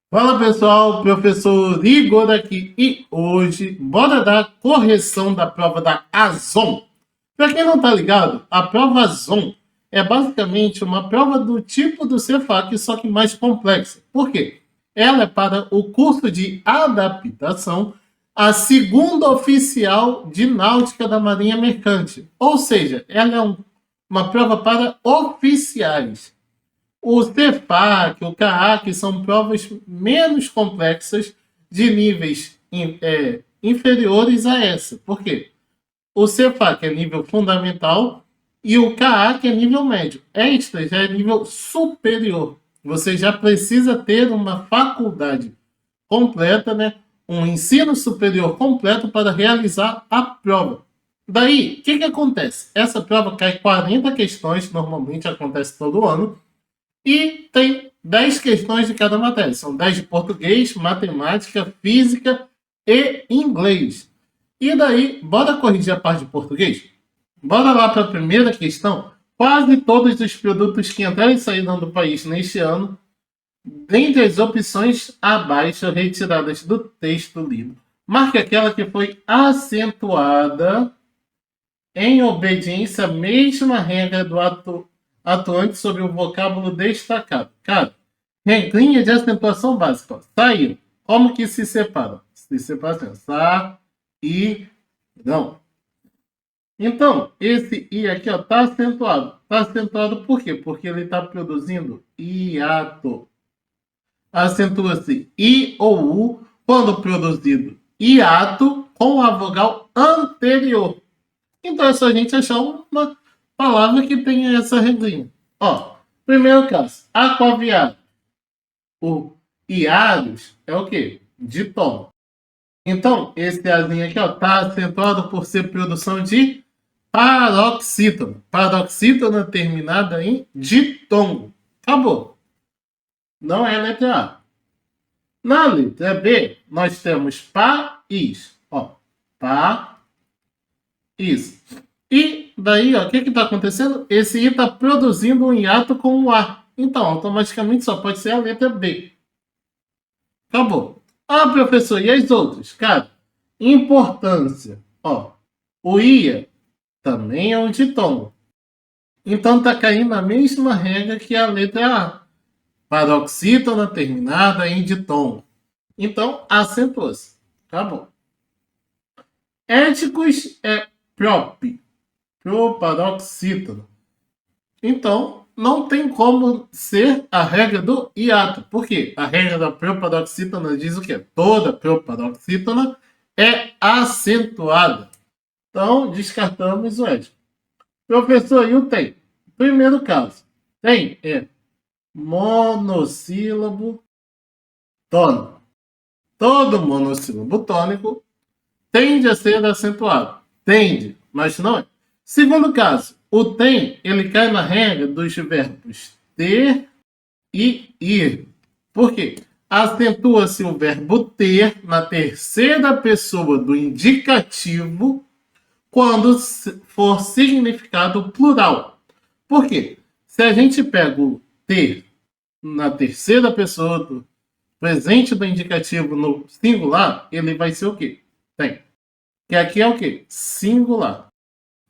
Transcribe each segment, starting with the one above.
Fala pessoal, professor Igor aqui e hoje bora dar correção da prova da ASOM. Para quem não tá ligado, a prova ASOM é basicamente uma prova do tipo do Cefac, só que mais complexa. Por quê? Ela é para o curso de adaptação a segunda oficial de náutica da Marinha Mercante. Ou seja, ela é uma prova para oficiais. O CEPAC, o CAAC são provas menos complexas de níveis inferiores a essa. Por quê? O CEPAC é nível fundamental e o CAAC é nível médio. Esta já é nível superior. Você já precisa ter uma faculdade completa, né? Um ensino superior completo para realizar a prova. Daí, o que acontece? Essa prova cai 40 questões, normalmente acontece todo ano, e tem 10 questões de cada matéria. São 10 de português, matemática, física e inglês. E daí, bora corrigir a parte de português? Bora lá para a primeira questão. Quase todos os produtos que entraram e saíram do país neste ano, dentre as opções abaixo retiradas do texto lido, marque aquela que foi acentuada em obediência à mesma regra do atuante sobre o vocábulo destacado. Cara, regrinha de acentuação básica. Ó. Saiu. Como que se separa? Se separa assim. Sa e não. Então, esse I aqui ó, tá acentuado. Tá acentuado por quê? Porque ele está produzindo hiato. Acentua-se I ou U quando produzido hiato com a vogal anterior. Então é só a gente achar uma palavra que tenha essa regrinha. Ó, primeiro caso, aquaviário. O iários é o quê? De tom. Então, esse azinho aqui está acentuado por ser produção de paroxítona. Paroxítona terminada em ditongo. Acabou. Não é letra A. Na letra B, nós temos país. Ó, país. E daí, ó, o que está acontecendo? Esse I está produzindo um hiato com o A. Então, automaticamente só pode ser a letra B. Acabou. Ah, professor, e as outras? Cara, importância. Ó, o IA também é um ditongo. Então tá caindo a mesma regra que a letra A. Paroxítona terminada em ditongo. Então, acentuou-se. Acabou. Éticos é prop. Proparoxítona. Então, não tem como ser a regra do hiato. Por quê? A regra da proparoxítona diz o quê? Toda proparoxítona é acentuada. Então, descartamos o ético. Professor, e o tem? Primeiro caso. Tem é monossílabo tônico. Todo monossílabo tônico tende a ser acentuado. Tende, mas não é. Segundo caso, o tem, ele cai na regra dos verbos ter e ir. Por quê? Acentua-se o verbo ter na terceira pessoa do indicativo quando for significado plural. Por quê? Se a gente pega o ter na terceira pessoa do presente do indicativo no singular, ele vai ser o quê? Tem. Que aqui é o quê? Singular.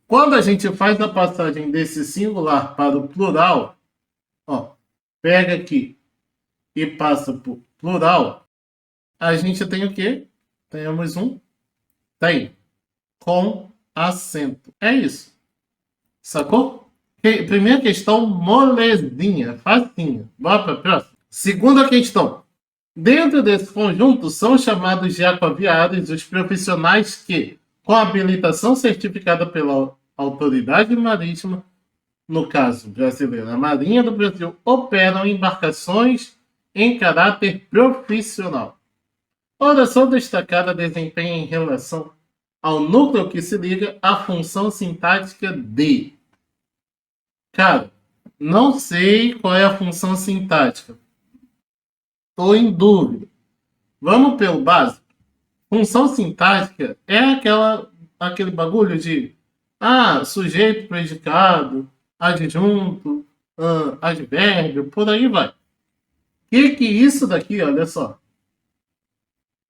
Quando a gente faz a passagem desse singular para o plural, ó, pega aqui e passa para o plural, a gente tem o quê? Temos um tem com acento. É isso. Sacou? Primeira questão, molezinha, facinha. Bora para a próxima. Segunda questão. Dentro desse conjunto, são chamados de aquaviários os profissionais que, com habilitação certificada pela autoridade marítima, no caso brasileira, a Marinha do Brasil, operam embarcações em caráter profissional. Oração destacada desempenha em relação ao núcleo que se liga à função sintática de. Cara, não sei qual é a função sintática. Estou em dúvida. Vamos pelo básico. Função sintática é aquele bagulho de sujeito, predicado, adjunto, advérbio, por aí vai. Que isso daqui, olha só.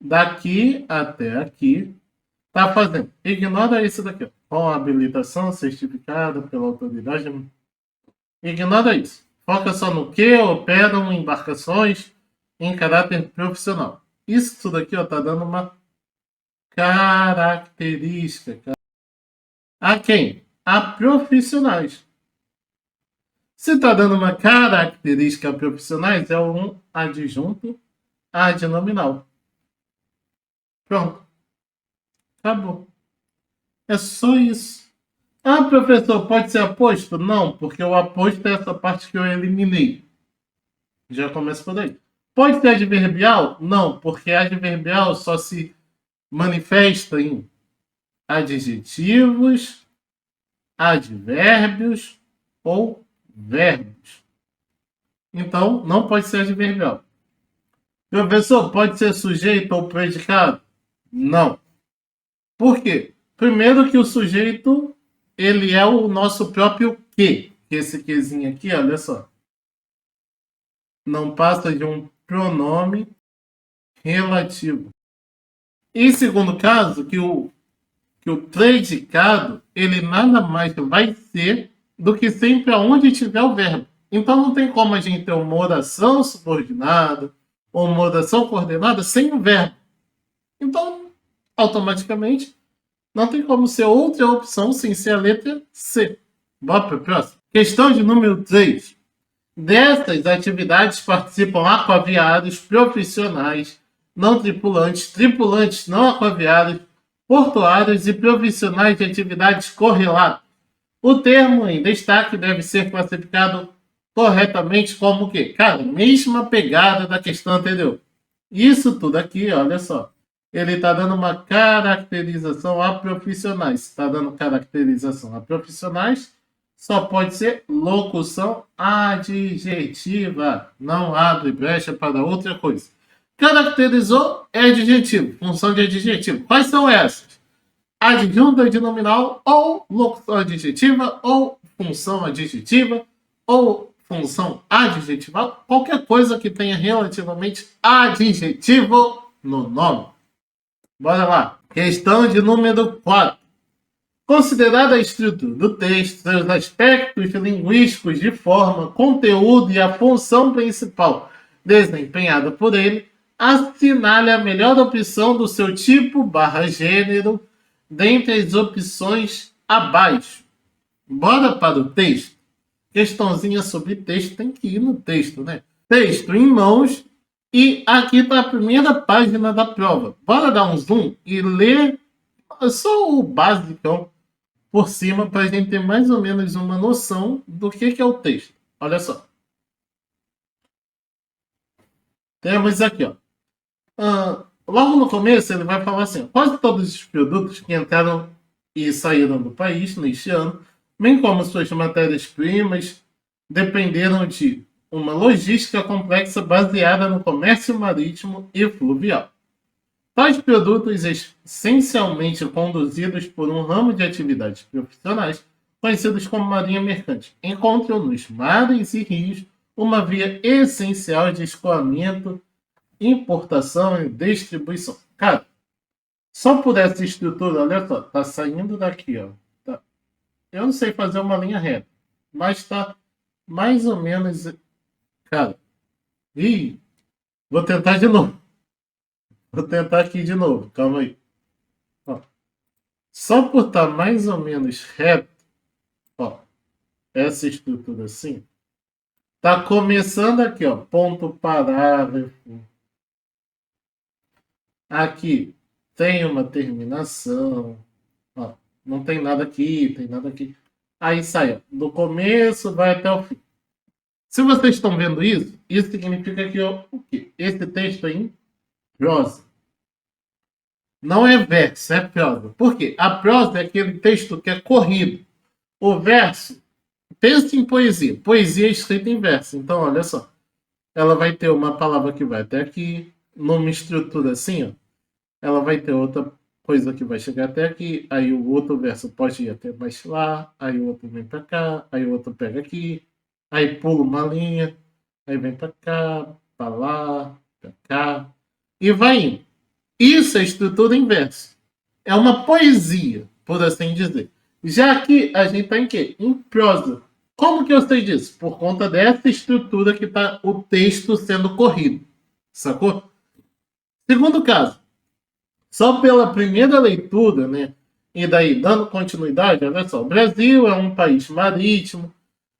Daqui até aqui, tá fazendo. Ignora isso daqui, ó. Com habilitação certificada pela autoridade. Ignora isso. Foca só no que operam embarcações em caráter profissional. Isso tudo aqui, ó, tá dando uma característica. A quem? A profissionais. Se está dando uma característica a profissionais, é um adjunto adnominal. Pronto. Acabou. É só isso. Ah, professor, pode ser aposto? Não, porque o aposto é essa parte que eu eliminei. Já começa por aí. Pode ser adverbial? Não, porque adverbial só se manifesta em adjetivos, advérbios ou verbos. Então, não pode ser adverbial. Professor, pode ser sujeito ou predicado? Não. Por quê? Primeiro que o sujeito, ele é o nosso próprio que. Esse quezinho aqui, olha só. Não passa de um pronome relativo. Em segundo caso, que o predicado, ele nada mais vai ser do que sempre aonde tiver o verbo. Então não tem como a gente ter uma oração subordinada ou uma oração coordenada sem o verbo. Então, automaticamente, não tem como ser outra opção sem ser a letra C. Bora para a próxima. Questão de número 3. Dessas atividades participam aquaviários profissionais, não tripulantes, tripulantes não aquaviários, portuários e profissionais de atividades correlatas. O termo em destaque deve ser classificado corretamente como o quê? Cara, mesma pegada da questão anterior. Isso tudo aqui, olha só. Ele está dando uma caracterização a profissionais. Está dando caracterização a profissionais, só pode ser locução adjetiva. Não abre brecha para outra coisa. Caracterizou é adjetivo, função de adjetivo. Quais são essas? Adjunto adnominal, ou locução adjetiva, ou função adjetiva, ou função adjetival, qualquer coisa que tenha relativamente adjetivo no nome. Bora lá. Questão de número 4. Considerada a estrutura do texto, seus aspectos linguísticos de forma, conteúdo e a função principal desempenhada por ele, assinale a melhor opção do seu tipo / gênero dentre as opções abaixo. Bora para o texto. Questãozinha sobre texto tem que ir no texto, né? Texto em mãos. E aqui está a primeira página da prova. Bora dar um zoom e ler só o básico por cima para a gente ter mais ou menos uma noção do que é o texto. Olha só. Temos aqui, ó. Logo no começo ele vai falar assim, quase todos os produtos que entraram e saíram do país neste ano, bem como suas matérias-primas, dependeram de uma logística complexa baseada no comércio marítimo e fluvial. Tais produtos, essencialmente conduzidos por um ramo de atividades profissionais, conhecidos como marinha mercante, encontram nos mares e rios uma via essencial de escoamento, importação e distribuição. Cara, só por essa estrutura, olha só, tá saindo daqui, ó. Tá. Eu não sei fazer uma linha reta, mas tá mais ou menos. Cara, vou tentar de novo. Vou tentar aqui de novo, calma aí. Ó. Só por estar mais ou menos reto, ó, essa estrutura assim, tá começando aqui, ó, ponto parágrafo. Aqui tem uma terminação, ó, não tem nada aqui, tem nada aqui. Aí sai, ó, do começo vai até o fim. Se vocês estão vendo isso, isso significa que ó, o quê? Esse texto é em prosa. Não é verso, é prosa. Por quê? A prosa é aquele texto que é corrido. O verso, pensa em poesia. Poesia é escrita em verso. Então, olha só. Ela vai ter uma palavra que vai até aqui, numa estrutura assim, ó. Ela vai ter outra coisa que vai chegar até aqui, aí o outro verso pode ir até mais lá, aí o outro vem para cá, aí o outro pega aqui, aí pula uma linha, aí vem para cá, para lá, para cá, e vai indo. Isso é estrutura inversa. É uma poesia, por assim dizer. Já aqui a gente está em quê? Em prosa. Como que eu sei disso? Por conta dessa estrutura que está o texto sendo corrido. Sacou? Segundo caso, só pela primeira leitura, né? E daí, dando continuidade, olha só, o Brasil é um país marítimo,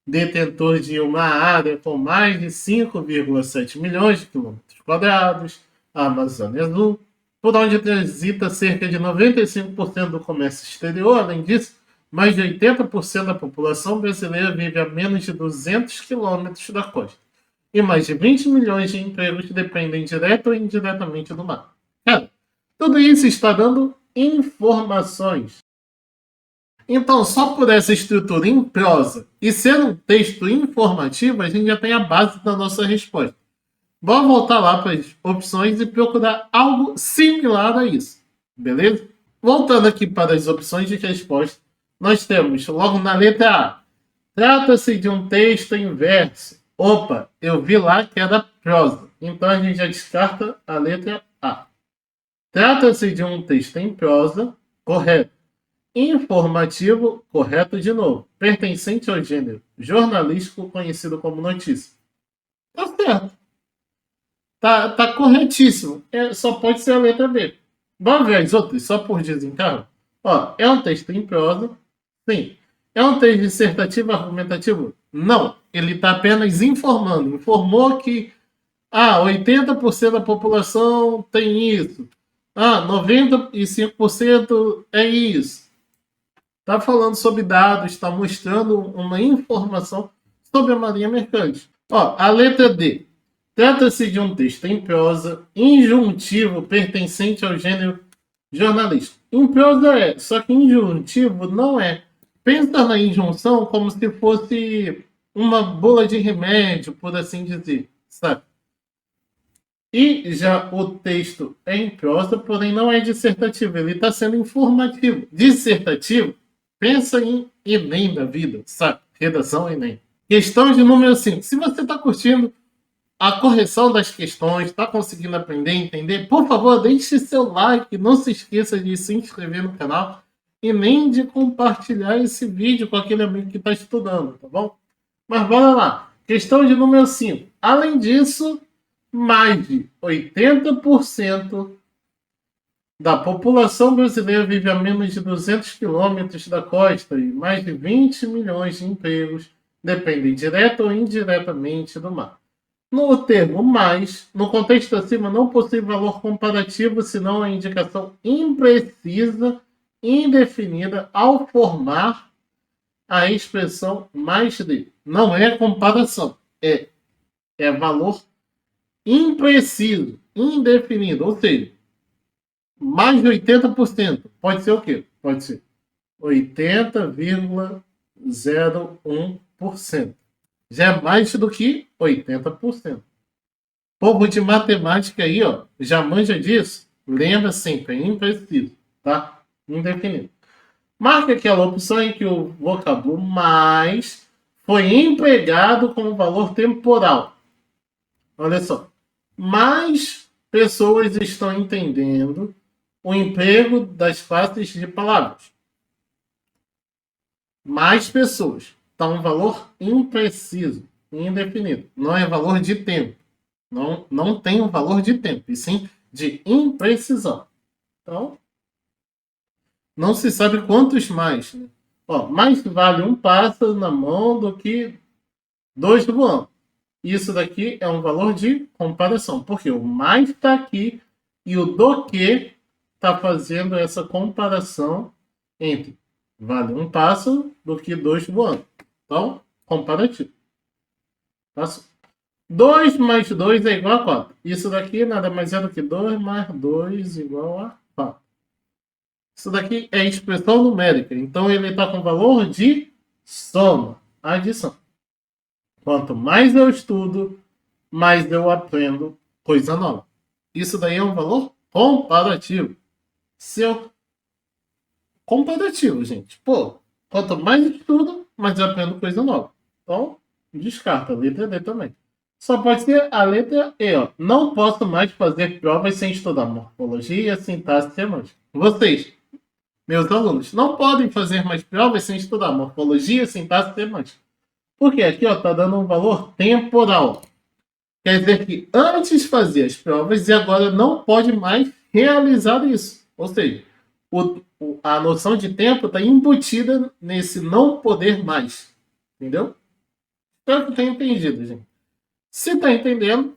detentor de uma área com mais de 5,7 milhões de quilômetros quadrados, a Amazônia Azul, por onde transita cerca de 95% do comércio exterior. Além disso, mais de 80% da população brasileira vive a menos de 200 quilômetros da costa. E mais de 20 milhões de empregos dependem direto ou indiretamente do mar. Cara, tudo isso está dando informações. Então, só por essa estrutura em prosa e ser um texto informativo, a gente já tem a base da nossa resposta. Vamos voltar lá para as opções e procurar algo similar a isso. Beleza? Voltando aqui para as opções de resposta, nós temos logo na letra A. Trata-se de um texto em verso. Opa, eu vi lá que era prosa. Então a gente já descarta a letra A. Trata-se de um texto em prosa. Correto. Informativo, correto de novo. Pertencente ao gênero jornalístico conhecido como notícia. Tá certo. Tá corretíssimo. Só pode ser a letra B. Vamos ver as outras, só por desencargo? Ó, é um texto em prosa? Sim. É um texto dissertativo argumentativo? Não. Ele está apenas informando. Informou que 80% da população tem isso. 95% é isso. Está falando sobre dados, está mostrando uma informação sobre a Marinha Mercante. Ó, a letra D. Trata-se de um texto em prosa, injuntivo, pertencente ao gênero jornalístico. Em prosa é, só que injuntivo não é. Pensa na injunção como se fosse uma bula de remédio, por assim dizer, sabe? E já o texto é em prosa, porém não é dissertativo, ele está sendo informativo. Dissertativo, pensa em Enem da vida, sabe? Redação Enem. Questão de número 5. Se você está curtindo a correção das questões, está conseguindo aprender, entender, por favor, deixe seu like, não se esqueça de se inscrever no canal e nem de compartilhar esse vídeo com aquele amigo que está estudando, tá bom? Mas bora lá. Questão de número 5. Além disso, mais de 80% da população brasileira vive a menos de 200 quilômetros da costa e mais de 20 milhões de empregos dependem direta ou indiretamente do mar. No termo mais, no contexto acima, não possui valor comparativo, senão a indicação imprecisa, indefinida, ao formar a expressão mais de. Não é comparação, é valor impreciso, indefinido, ou seja, mais de 80%. Pode ser o quê? Pode ser 80,01%. Já é mais do que 80%. Povo de matemática aí, ó, já manja disso? Lembra sempre, é impreciso, tá? Indefinido. Marque aquela opção em que o vocábulo mais foi empregado como valor temporal. Olha só. Mais pessoas estão entendendo o emprego das classes de palavras. Mais pessoas. Está um valor impreciso, indefinido. Não é valor de tempo. Não tem um valor de tempo, e sim de imprecisão. Então, não se sabe quantos mais. Né? Ó, mais vale um pássaro na mão do que 2 voando. Isso daqui é um valor de comparação, porque o mais está aqui e o do que está fazendo essa comparação entre vale um pássaro do que 2 voando. Então, comparativo. 2 mais 2 é igual a 4. Isso daqui nada mais é do que 2 mais 2 igual a 4. Isso daqui é expressão numérica. Então, ele está com valor de soma, adição. Quanto mais eu estudo, mais eu aprendo coisa nova. Isso daí é um valor comparativo. Comparativo, gente. Pô, quanto mais eu estudo, mais eu aprendo coisa nova. Então, descarta. Letra D também. Só pode ser a letra E, ó. Não posso mais fazer provas sem estudar morfologia, sintaxe e semântica. Vocês, meus alunos, não podem fazer mais provas sem estudar morfologia, sintaxe e semântica. Porque aqui, ó, tá dando um valor temporal. Quer dizer que antes fazia as provas e agora não pode mais realizar isso. Ou seja, a noção de tempo está embutida nesse não poder mais. Entendeu? Espero que tenha entendido, gente. Se está entendendo,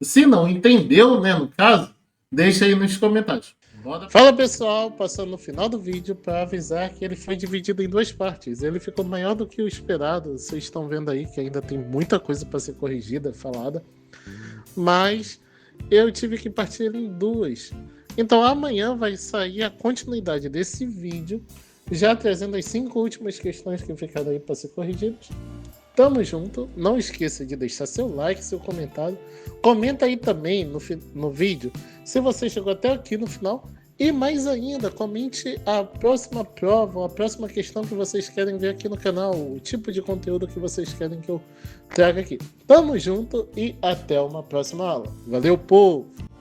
se não entendeu, né, no caso, deixa aí nos comentários. Fala pessoal, passando no final do vídeo para avisar que ele foi dividido em duas partes. Ele ficou maior do que o esperado. Vocês estão vendo aí que ainda tem muita coisa para ser corrigida, falada. Mas eu tive que partir ele em duas. Então amanhã vai sair a continuidade desse vídeo, já trazendo as 5 últimas questões que ficaram aí para ser corrigidas. Tamo junto, não esqueça de deixar seu like, seu comentário. Comenta aí também no vídeo se você chegou até aqui no final. E mais ainda, comente a próxima prova, a próxima questão que vocês querem ver aqui no canal, o tipo de conteúdo que vocês querem que eu traga aqui. Tamo junto e até uma próxima aula. Valeu, povo!